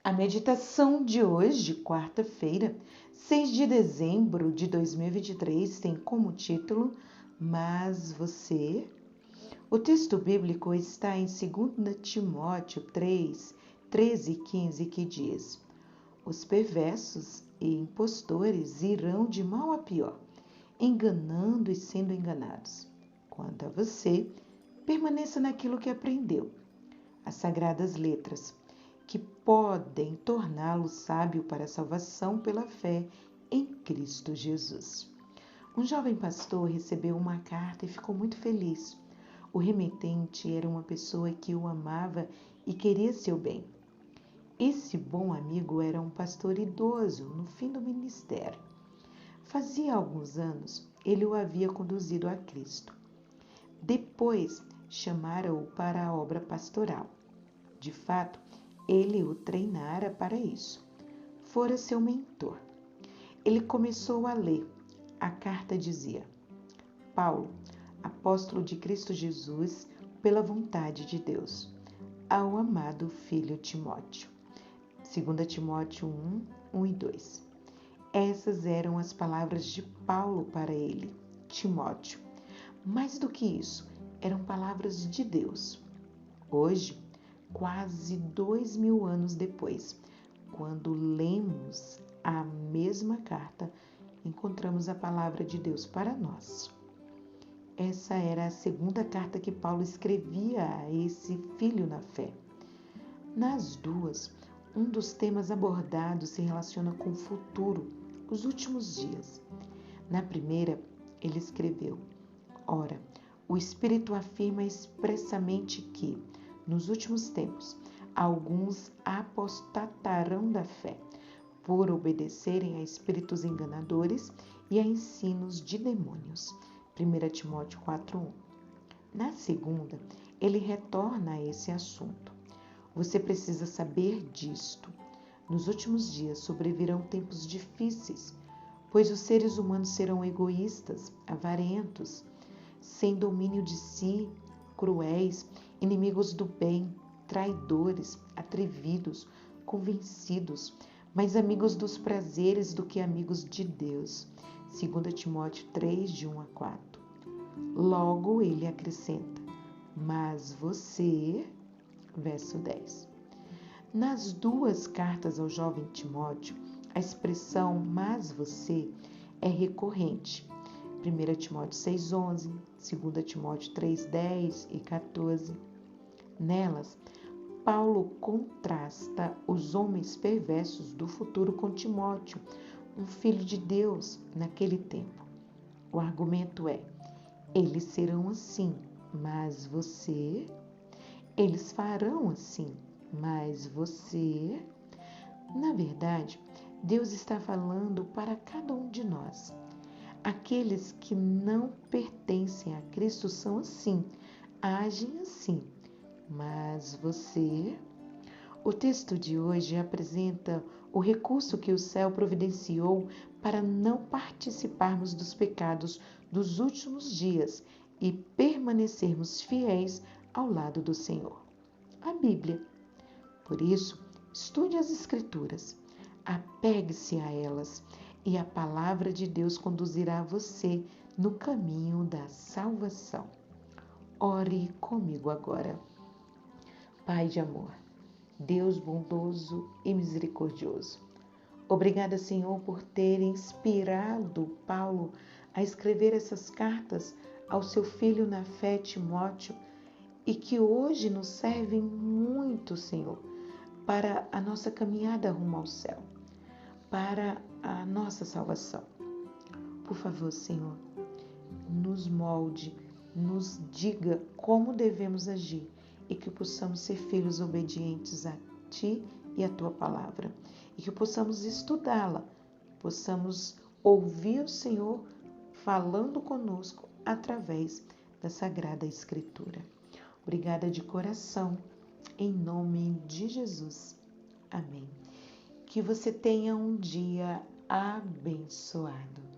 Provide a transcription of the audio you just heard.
A meditação de hoje, quarta-feira, 6 de dezembro de 2023, tem como título Mas Você? O texto bíblico está em 2 Timóteo 3, 13 e 15, que diz: Os perversos e impostores irão de mal a pior, enganando e sendo enganados. Quanto a você, permaneça naquilo que aprendeu, as sagradas letras, que podem torná-lo sábio para a salvação pela fé em Cristo Jesus. Um jovem pastor recebeu uma carta e ficou muito feliz. O remetente era uma pessoa que o amava e queria seu bem. Esse bom amigo era um pastor idoso no fim do ministério. Fazia alguns anos ele o havia conduzido a Cristo. Depois chamara-o para a obra pastoral. De fato, ele o treinara para isso. Fora seu mentor. Ele começou a ler. A carta dizia: Paulo, apóstolo de Cristo Jesus, pela vontade de Deus, ao amado filho Timóteo. 2 Timóteo 1, 1 e 2. Essas eram as palavras de Paulo para ele, Timóteo. Mais do que isso, eram palavras de Deus. Hoje, quase 2000 anos depois, quando lemos a mesma carta, encontramos a palavra de Deus para nós. Essa era a segunda carta que Paulo escrevia a esse filho na fé. Nas duas, um dos temas abordados se relaciona com o futuro, os últimos dias. Na primeira, ele escreveu: Ora, o Espírito afirma expressamente que, nos últimos tempos, alguns apostatarão da fé, por obedecerem a espíritos enganadores e a ensinos de demônios. 1 Timóteo 4:1. Na segunda, ele retorna a esse assunto. Você precisa saber disto. Nos últimos dias sobrevirão tempos difíceis, pois os seres humanos serão egoístas, avarentos, sem domínio de si, cruéis, inimigos do bem, traidores, atrevidos, convencidos, mais amigos dos prazeres do que amigos de Deus. 2 Timóteo 3, de 1 a 4. Logo ele acrescenta: Mas você, verso 10. Nas duas cartas ao jovem Timóteo, a expressão mas você é recorrente. 1 Timóteo 6,11, 2 Timóteo 3,10 e 14. Nelas, Paulo contrasta os homens perversos do futuro com Timóteo, um filho de Deus naquele tempo. O argumento é: eles serão assim, mas você? Eles farão assim, mas você? Na verdade, Deus está falando para cada um de nós. Aqueles que não pertencem a Cristo são assim, agem assim. Mas você? O texto de hoje apresenta o recurso que o céu providenciou para não participarmos dos pecados dos últimos dias e permanecermos fiéis ao lado do Senhor. A Bíblia. Por isso, estude as Escrituras, apegue-se a elas e a palavra de Deus conduzirá você no caminho da salvação. Ore comigo agora. Pai de amor, Deus bondoso e misericordioso, obrigada, Senhor, por ter inspirado Paulo a escrever essas cartas ao seu filho na fé, Timóteo, e que hoje nos servem muito, Senhor, para a nossa caminhada rumo ao céu, para a nossa salvação. Por favor, Senhor, nos molde, nos diga como devemos agir e que possamos ser filhos obedientes a Ti e a Tua palavra e que possamos estudá-la, possamos ouvir o Senhor falando conosco através da Sagrada Escritura. Obrigada de coração, em nome de Jesus. Amém. Que você tenha um dia abençoado.